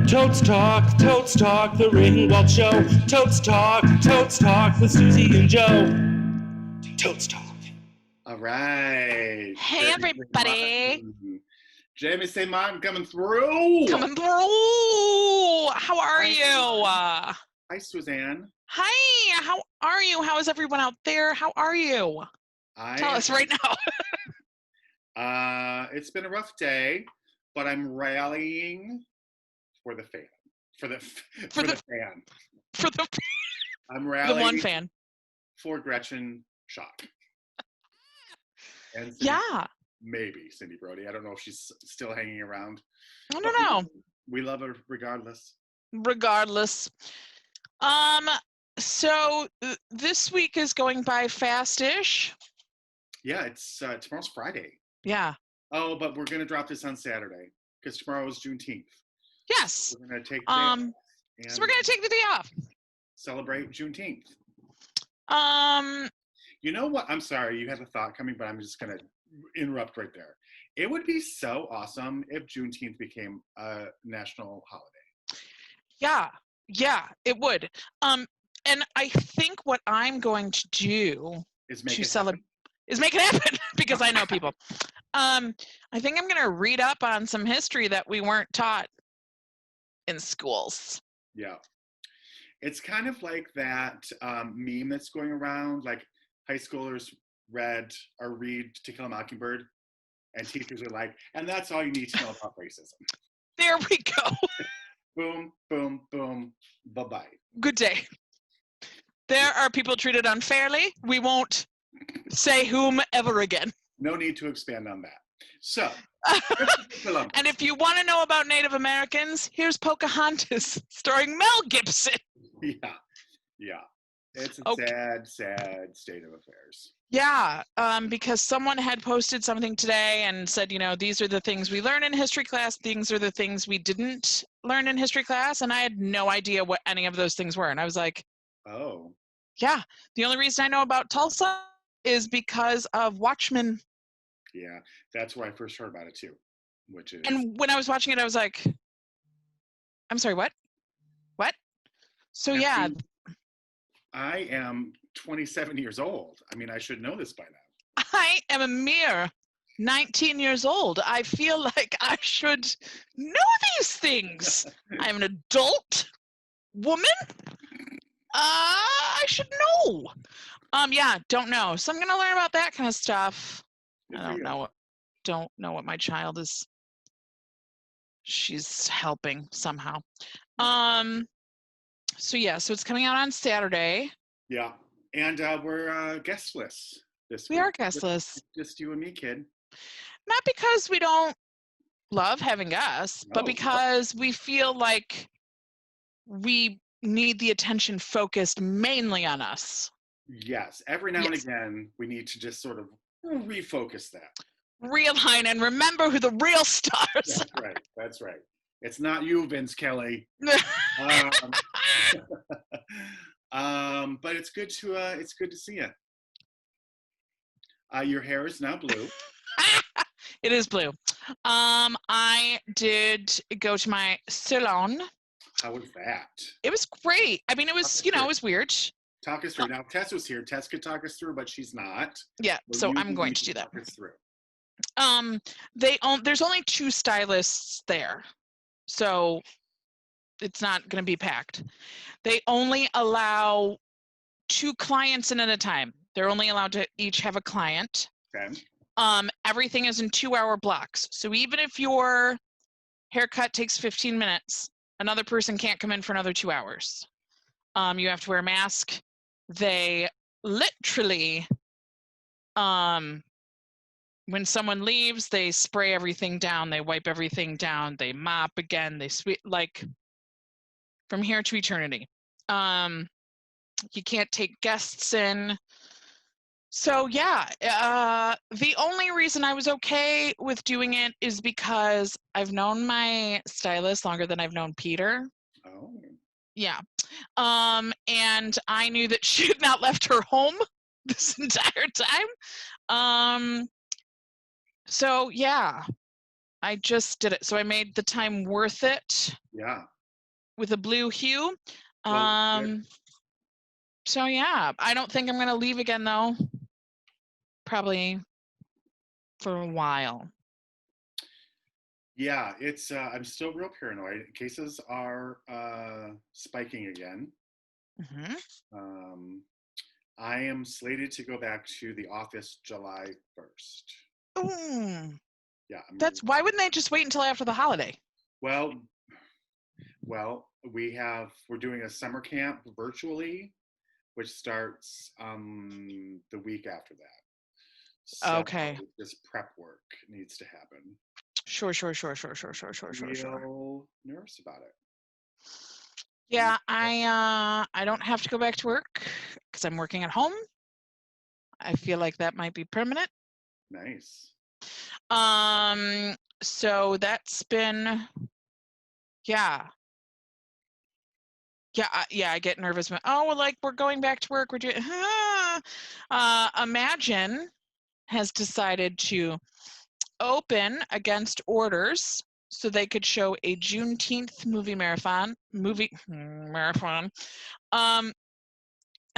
Totes Talk, the Ringwald Show. Totes Talk with Suzy and Joe. Totes Talk. All right. Hey, everybody. Jamie St. Martin coming through. How are you? Hi, Suzanne. Hi. How are you? How is everyone out there? How are you? Tell us right now. It's been a rough day, but I'm rallying for the fan. For the fan. I'm rallying. The one fan. For Gretchen Schock. And maybe Cindy Brody. I don't know if she's still hanging around. I don't know. We love her regardless. So this week is going by fast-ish. Yeah, it's tomorrow's Friday. Yeah. Oh, but we're gonna drop this on Saturday because tomorrow is Juneteenth. Yes. We're gonna take the day off so we're gonna take the day off. Celebrate Juneteenth. You know what? I'm sorry, you had a thought coming, but I'm just gonna interrupt right there. It would be so awesome if Juneteenth became a national holiday. Yeah, it would. And I think what I'm going to do is make it happen because I know people. I think I'm going to read up on some history that we weren't taught in schools. Yeah. It's kind of like that meme that's going around, like high schoolers read To Kill a Mockingbird, and teachers are like, and that's all you need to know about racism. There we go. Boom, boom, boom, bye-bye. Good day. There are people treated unfairly. We won't say whom ever again. No need to expand on that. So, and if you want to know about Native Americans, here's Pocahontas, starring Mel Gibson. Yeah. It's a sad state of affairs. Yeah, because someone had posted something today and said, these are the things we learn in history class, these are the things we didn't learn in history class, and I had no idea what any of those things were. And I was like, oh. Yeah, the only reason I know about Tulsa is because of Watchmen. Yeah, that's where I first heard about it too, which is... And when I was watching it, I was like, I'm sorry, what? What? So yeah. I am 27 years old. I mean, I should know this by now. I am a mere 19 years old. I feel like I should know these things. I'm an adult woman. I should know. Don't know. So I'm gonna learn about that kind of stuff. I don't know what my child is. She's helping somehow. So it's coming out on Saturday. Yeah, and we're guestless this week. We are guestless. Just you and me, kid. Not because we don't love having guests, but because we feel like we need the attention focused mainly on us. Yes, every now and again, we need to just sort of refocus that. Realign and remember who the real stars are. That's right. It's not you, Vince Kelly. But it's good to see you. Your hair is now blue. It is blue. I did go to my salon. How was that? It was great. I mean, it was, it was weird. Talk us through. Now, Tess was here. Tess could talk us through, but she's not. Yeah, so I'm going to do that. Talk us through. There's only 2 stylists there, so it's not going to be packed. They only allow 2 clients in at a time. They're only allowed to each have a client. Okay. Everything is in 2-hour blocks. So even if your haircut takes 15 minutes, another person can't come in for another 2 hours. You have to wear a mask. They literally, when someone leaves, they spray everything down, they wipe everything down, they mop again, they sweep, like from here to eternity. You can't take guests in. So the only reason I was okay with doing it is because I've known my stylist longer than I've known Peter. Oh. Yeah. And I knew that she had not left her home this entire time. So I just did it. So I made the time worth it. Yeah. with a blue hue. Well, good. So yeah, I don't think I'm gonna leave again though. Probably for a while. Yeah, it's I'm still real paranoid. Cases are spiking again. Hmm. Um, I am slated to go back to the office July 1st. Ooh, Yeah, why wouldn't they just wait until after the holiday? well, we're doing a summer camp virtually, which starts the week after that. So Okay. this prep work needs to happen. Sure. Real nervous about it. Yeah, I don't have to go back to work because I'm working at home. I feel like that might be permanent. Nice. So that's been, yeah. Yeah, I get nervous when, oh, well, like we're going back to work. We're doing, Imagine has decided to open against orders so they could show a Juneteenth marathon. And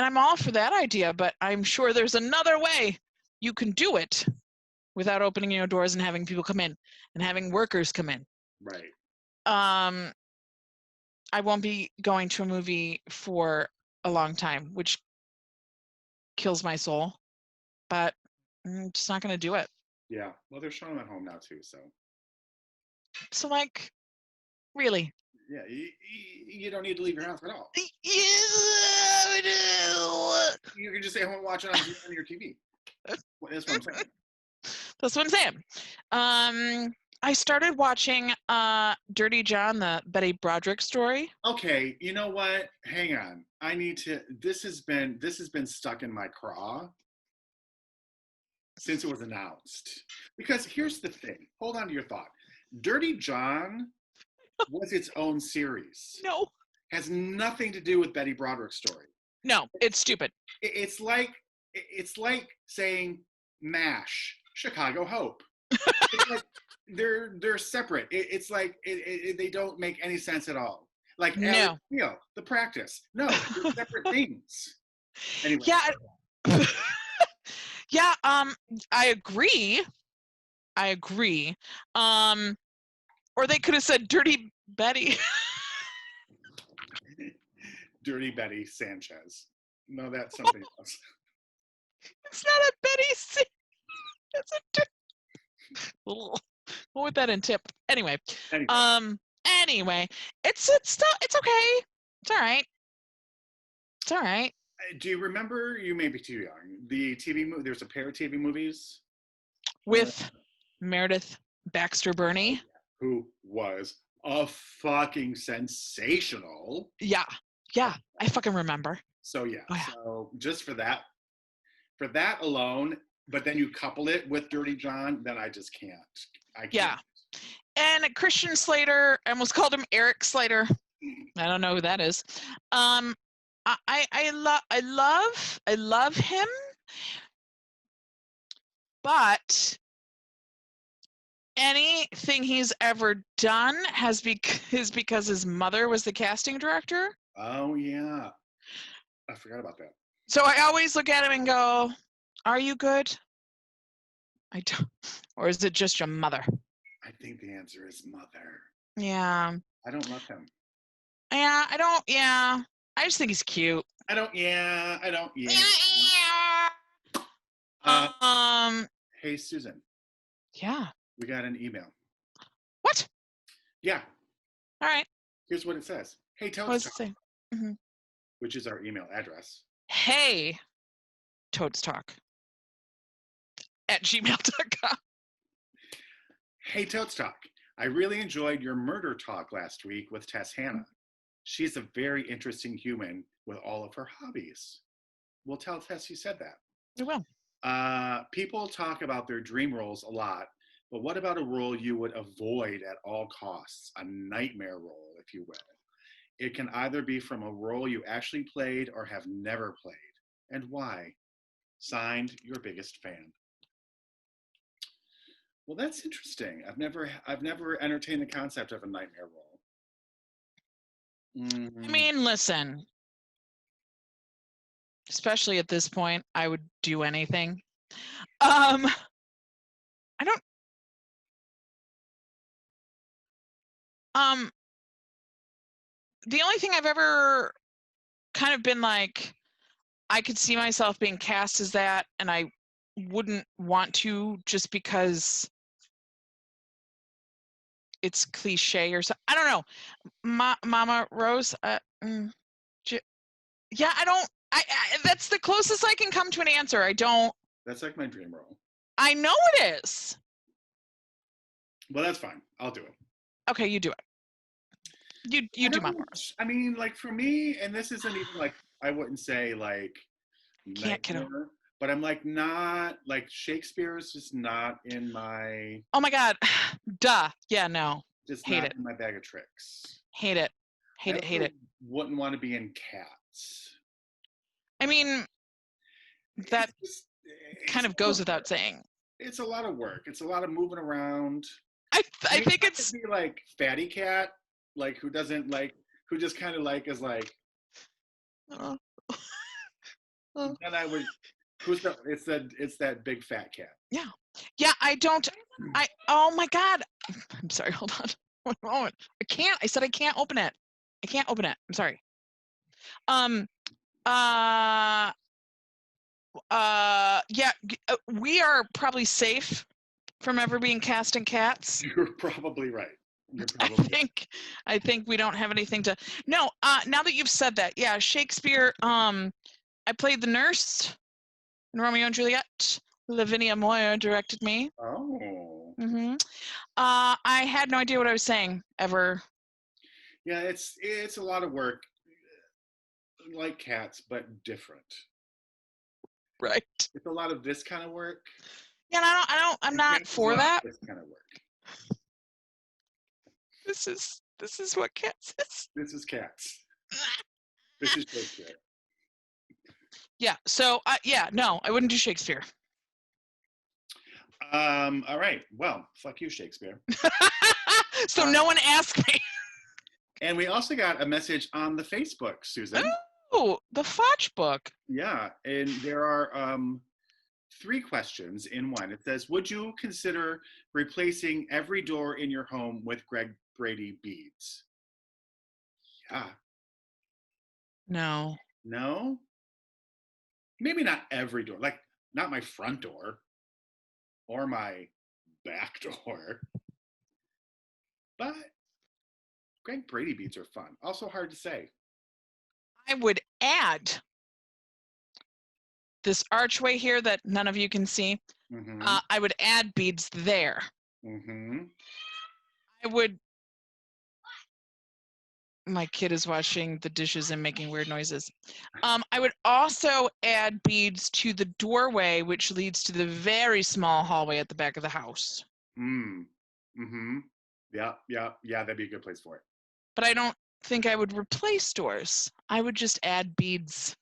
I'm all for that idea, but I'm sure there's another way you can do it without opening your doors and having people come in and having workers come in. Right. I won't be going to a movie for a long time, which kills my soul, but I'm just not going to do it. Yeah. Well, they're showing them at home now too, so. So, like, really? Yeah, you don't need to leave your house at all. You can just stay home and watch it on your TV. That's what I'm saying. That's what I'm saying. I started watching Dirty John, the Betty Broderick story. Okay, you know what? Hang on. I need to. This has been stuck in my craw since it was announced. Because here's the thing. Hold on to your thought. Dirty John was its own series. No. Has nothing to do with Betty Broderick's story. No, it's stupid. It's like saying MASH, Chicago Hope. It's like they're separate. It's like they don't make any sense at all. Like No. The Practice. No, they're separate things. Anyway. Yeah. Yeah. I agree. Or they could have said Dirty Betty. Dirty Betty Sanchez. No, that's something else. It's not a Betty. It's a. What would that in tip? Anyway. Anyway, it's still it's okay. It's all right. It's all right. Do you remember? You may be too young. The TV movie. There's a pair of TV movies With Meredith Baxter Birney, who was a fucking sensational. Yeah, I fucking remember. So yeah. Oh, yeah. So just for that alone, but then you couple it with Dirty John, then I just can't. I can't. Yeah. And Christian Slater, I almost called him Eric Slater. I don't know who that is. I love him, but anything he's ever done is because his mother was the casting director. Oh yeah, I forgot about that. So I always look at him and go, "Are you good? I don't, or is it just your mother?" I think the answer is mother. Yeah. I don't love him. Yeah, I don't. Yeah, I just think he's cute. I don't. Yeah. Hey Susan. Yeah. We got an email. What? Yeah. All right. Here's what it says. Hey, What does it HeyTotesTalk, say? Mm-hmm. which is our email address. Hey, TotesTalk @gmail.com. Hey, HeyTotesTalk, I really enjoyed your murder talk last week with Tess Hannah. She's a very interesting human with all of her hobbies. We'll tell Tess you said that. I will. People talk about their dream roles a lot, but what about a role you would avoid at all costs? A nightmare role, if you will. It can either be from a role you actually played or have never played, and why? Signed, your biggest fan. Well, that's interesting. I've never entertained the concept of a nightmare role. I mean, listen, especially at this point, I would do anything. I don't, the only thing I've ever kind of been like, I could see myself being cast as that, and I wouldn't want to just because it's cliche or so. I don't know. Mama Rose, yeah, I don't, that's the closest I can come to an answer. I don't. That's like my dream role. I know it is. Well, that's fine. I'll do it. Okay, you do it. You do Mama Rose. I mean, like for me, and this isn't even like, I wouldn't say like, Can't get nightmare, but I'm like not, like Shakespeare is just not in my, Oh my God. Duh. Yeah, no. just Hate not it. in my bag of tricks. Hate it. Hate it. Hate it. Wouldn't want to be in Cats. I mean, that It's kind of goes without saying. It's a lot of work. It's a lot of moving around. I think it's be like Fatty Cat, like who doesn't like, who just kind of like is like. And I would. Who's the? It's that big fat cat. Yeah. Yeah. I don't. Oh my God. I'm sorry. Hold on. One moment. I can't. I said I can't open it. I can't open it. I'm sorry. Yeah. We are probably safe from ever being cast in Cats. You're probably right. I think we don't have anything to. No. Now that you've said that, yeah, Shakespeare. I played the nurse in Romeo and Juliet. Lavinia Moyer directed me. Oh. Mm-hmm. I had no idea what I was saying ever. Yeah, it's a lot of work, like Cats, but different. Right. It's a lot of this kind of work. Yeah, I'm not for that. This kind of work. This is what Cats is. This is Cats. This is Shakespeare. Yeah. So yeah, no, I wouldn't do Shakespeare. All right. Well, fuck you, Shakespeare. So no one asked me. And we also got a message on the Facebook, Susan. Oh, the Fotch book. Yeah, and there are 3 questions in one. It says, would you consider replacing every door in your home with Greg Brady beads? Yeah. No. No? Maybe not every door, like not my front door or my back door. But Greg Brady beads are fun. Also hard to say. I would add this archway here that none of you can see. Mm-hmm. I would add beads there. Mm-hmm. I would. My kid is washing the dishes and making weird noises. I would also add beads to the doorway, which leads to the very small hallway at the back of the house. Mm-hmm. Yeah, that'd be a good place for it. But I don't think I would replace doors. I would just add beads.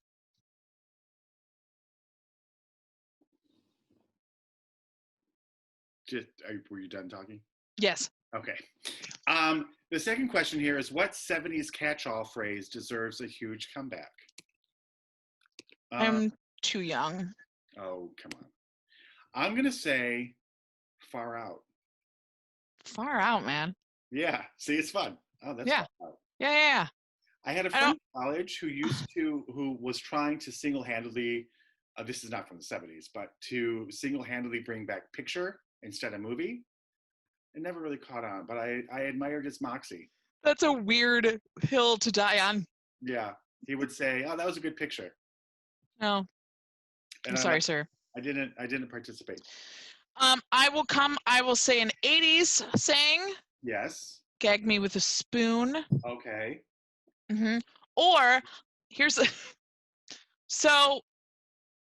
Were you done talking? Yes. Okay. The second question here is, what 70s catch-all phrase deserves a huge comeback? I'm too young. Oh, come on. I'm going to say far out. Far out, man. Yeah. See, it's fun. Oh, that's yeah. Far out. Yeah. I had a friend in college who was trying to single-handedly, this is not from the 70s, but to single-handedly bring back picture instead of movie. It never really caught on, but I admired his moxie. That's a weird hill to die on. Yeah. He would say, oh, that was a good picture. No. I'm sorry, sir. I didn't participate. I will say an 80s saying. Yes. Gag me with a spoon. Okay. Mm-hmm. Or here's so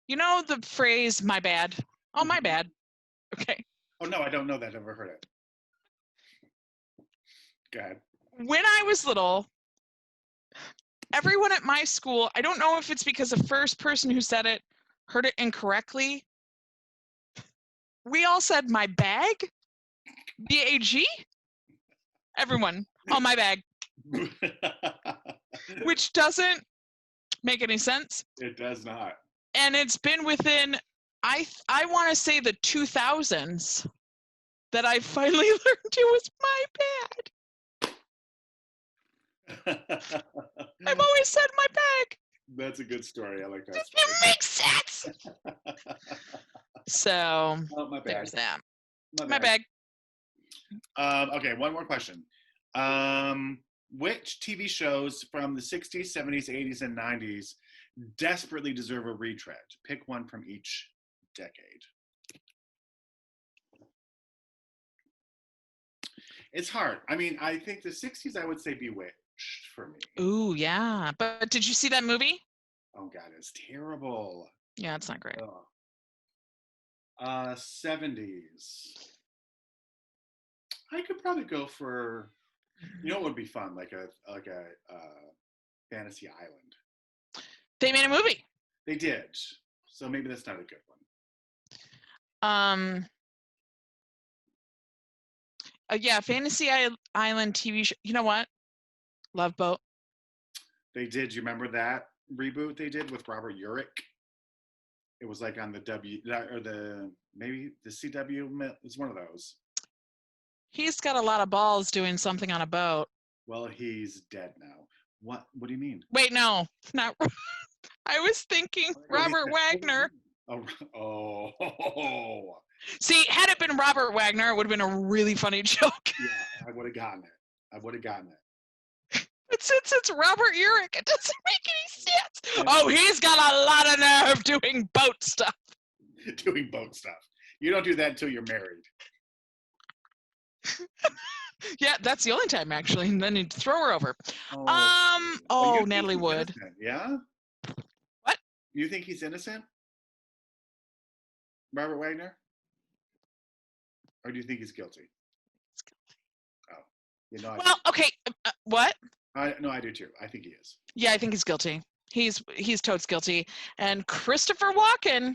you know the phrase "my bad." Oh, my bad. Okay. Oh no, I don't know that. I've never heard it. Go ahead. When I was little, everyone at my school, I don't know if it's because the first person who said it heard it incorrectly. We all said my bag. BAG. Everyone. Oh, my bag. which doesn't make any sense. It does not. And it's been within, I want to say the 2000s that I finally learned it was my bad. I've always said my bag. That's a good story. I like that It story. makes sense. So Oh, my bad. there's that. My My bad. bag. Okay, one more question. Which TV shows from the 60s, 70s, 80s, and 90s desperately deserve a retread? Pick one from each decade. It's hard. I mean, I think the 60s, I would say Bewitched for me. Ooh, yeah. But did you see that movie? Oh, God, it's terrible. Yeah, it's not great. 70s. I could probably go for, you know what would be fun? Like a Fantasy Island. They made a movie. They did. So maybe that's not a good one. Yeah, Fantasy Island TV show. You know what? Love Boat. They did. You remember that reboot they did with Robert Urich? It was like on the maybe the CW. It's one of those. He's got a lot of balls doing something on a boat. Well, he's dead now. What do you mean? Wait, no, not. I was thinking Robert Wagner. Oh. See, had it been Robert Wagner, it would have been a really funny joke. Yeah, I would have gotten it. But since it's Robert Urich, it doesn't make any sense. Oh, he's got a lot of nerve doing boat stuff. Doing boat stuff. You don't do that until you're married. Yeah, that's the only time actually. And then he'd throw her over. You Natalie think he's Wood. innocent, yeah? What? You think he's innocent? Robert Wagner? Or do you think he's guilty? Oh. Well, okay. What? No, I do too. I think he is. Yeah, I think he's guilty. He's totes guilty. And Christopher Walken.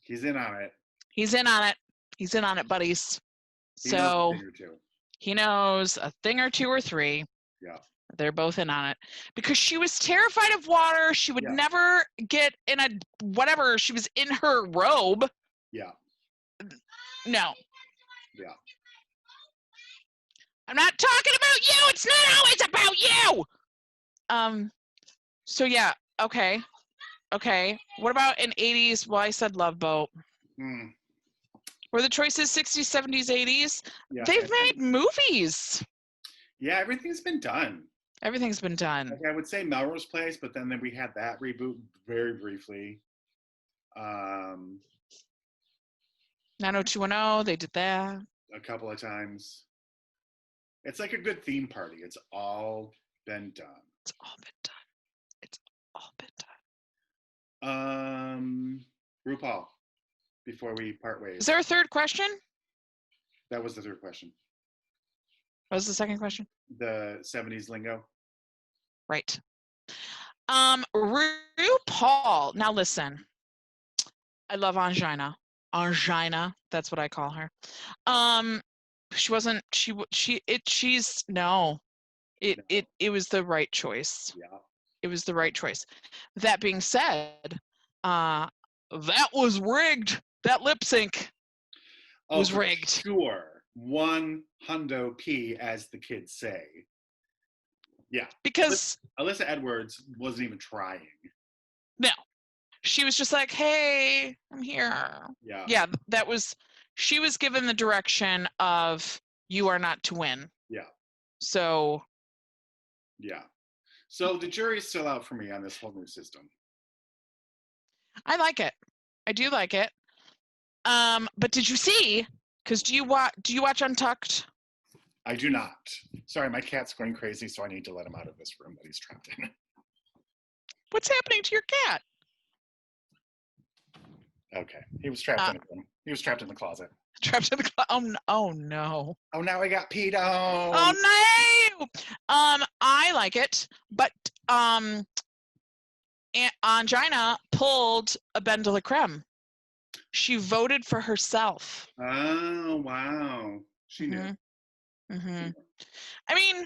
He's in on it. He's in on it. He's in on it, buddies. So he knows a thing or two or three. Yeah. They're both in on it. Because she was terrified of water. She would never get in a whatever. She was in her robe. Yeah. No. Yeah. I'm not talking about you. It's not always about you. So yeah. Okay. What about in 80s? Well, I said Love Boat. Were the choices 60s, 70s, 80s? Yeah, they've made movies. Yeah, everything's been done. Everything's been done. Like I would say Melrose Place, but then we had that reboot very briefly. 90210, they did that. A couple of times. It's like a good theme party. It's all been done. It's all been done. RuPaul, before we part ways. Is there a third question? That was the third question. What was the second question? The 70s lingo. Right. RuPaul. Now listen. I love Angina. Angina, that's what I call her. It was the right choice. Yeah. It was the right choice. That being said, that was rigged. That lip sync was rigged. Sure. 100 P, as the kids say. Yeah. Because Alyssa Edwards wasn't even trying. No. She was just like, hey, I'm here. Yeah. Yeah, she was given the direction of you are not to win. Yeah. So. Yeah. So the jury's still out for me on this whole new system. I like it. I do like it. But did you see, because do you watch Untucked? I do not. Sorry, my cat's going crazy, so I need to let him out of this room that he's trapped in. What's happening to your cat? Okay. He was trapped in a room. He was trapped in the closet. Trapped in the closet. Oh no. Oh, now I got peed on. Oh no. I like it, but Angina pulled a Ben de la Creme. She voted for herself. Oh wow. She knew. Mm-hmm. I mean,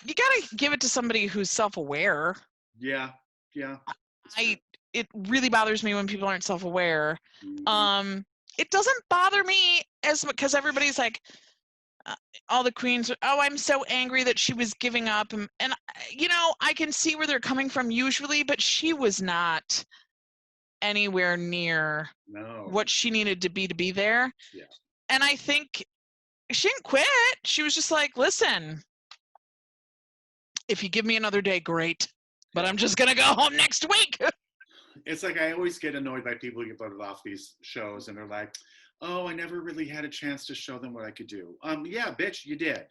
you gotta give it to somebody who's self-aware. Yeah. It really bothers me when people aren't self-aware. Mhm. It doesn't bother me as much because everybody's like, all the queens, oh, I'm so angry that she was giving up. And I can see where they're coming from usually, but she was not anywhere near No. what she needed to be there. Yeah. And I think she didn't quit. She was just like, listen, if you give me another day, great. But I'm just going to go home next week. It's like I always get annoyed by people who get voted off these shows and they're like, oh, I never really had a chance to show them what I could do. Yeah, bitch, you did.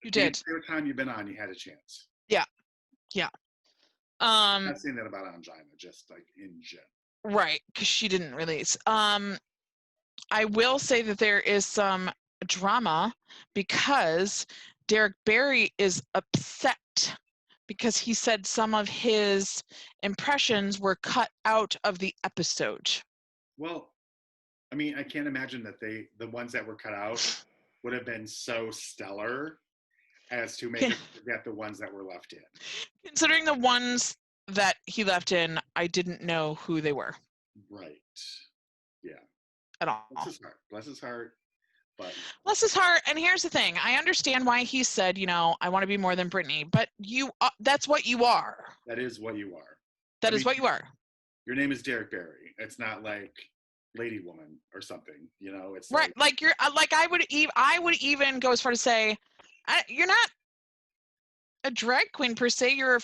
You did. The entire time you've been on, you had a chance. Yeah. I'm not saying that about Angina, just like in general. Right, because she didn't release. I will say that there is some drama because Derek Barry is upset because he said some of his impressions were cut out of the episode. Well, I mean, I can't imagine that the ones that were cut out would have been so stellar as to make us forget the ones that were left in. Considering the ones that he left in, I didn't know who they were. Right. Yeah. At all. Bless his heart. But bless his heart. And here's the thing. I understand why he said, I want to be more than Britney, but that's what you are. That is what you are. That is what you are. Your name is Derek Barry. It's not like Lady Woman or something, it's right. Like you're like, I would even go as far to say, you're not a drag queen per se. You're a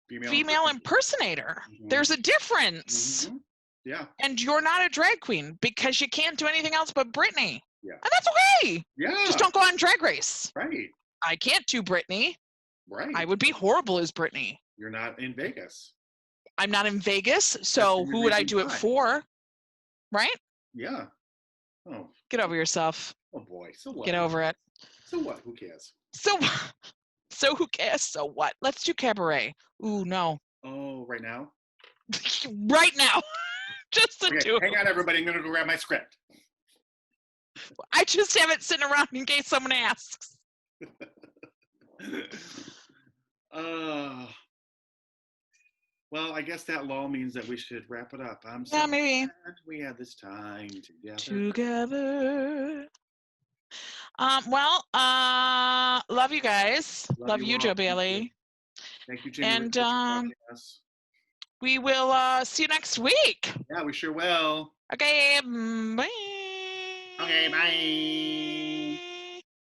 female impersonator. Mm-hmm. There's a difference. Mm-hmm. Yeah. And you're not a drag queen because you can't do anything else but Britney. Yeah. And that's okay. Yeah. Just don't go on Drag Race. Right. I can't do Britney. Right. I would be horrible as Britney. You're not in Vegas. I'm not in Vegas, so who would I do it for? Right? Yeah. Oh. Get over yourself. Oh boy. So what? Get over it. So what? Who cares? So who cares? So what? Let's do cabaret. Ooh, no. Oh, right now? Right now. Just the two. Hang on, everybody. I'm going to go grab my script. I just have it sitting around in case someone asks. Well, I guess that lull means that we should wrap it up. I'm so yeah, maybe. glad we had this time together. Love you guys. Love you, Joe Bailey. Thank you, Jimmy. And we will see you next week. Yeah, we sure will. Okay, bye. Okay, bye.